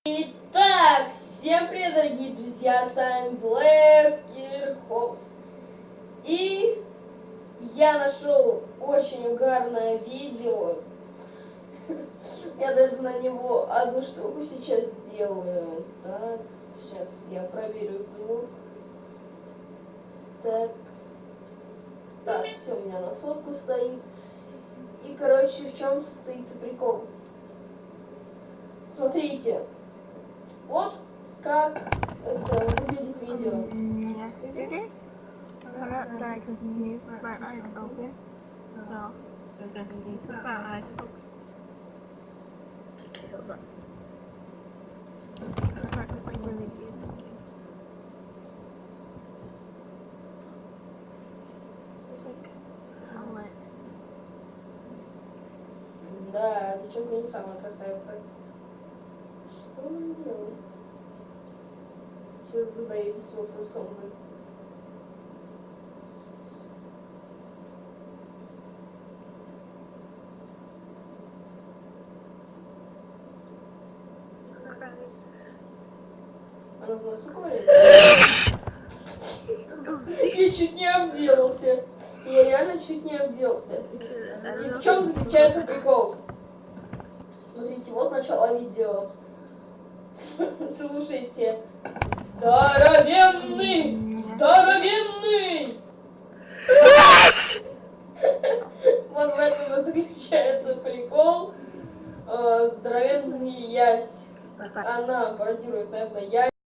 Итак, всем привет, дорогие друзья, с вами Блэскер Хопс. И я нашел очень угарное видео. Я даже на него одну штуку сейчас сделаю. Так, сейчас я проверю звук. Так, все, у меня на сотку стоит. И, короче, в чем состоится прикол? Смотрите. Вот как это выглядит видео. Да, девчонка не самая красавица. Что он делает? Сейчас задаетесь вопросом вы. Она в носу ковыряет? Я чуть не обделался. Я реально чуть не обделался. И в чем заключается прикол? Смотрите, вот начало видео. Слушайте. Здоровенный! Здоровенный! Вот в этом и заключается прикол. Здоровенный ясь. Она пародирует, наверное, ясь.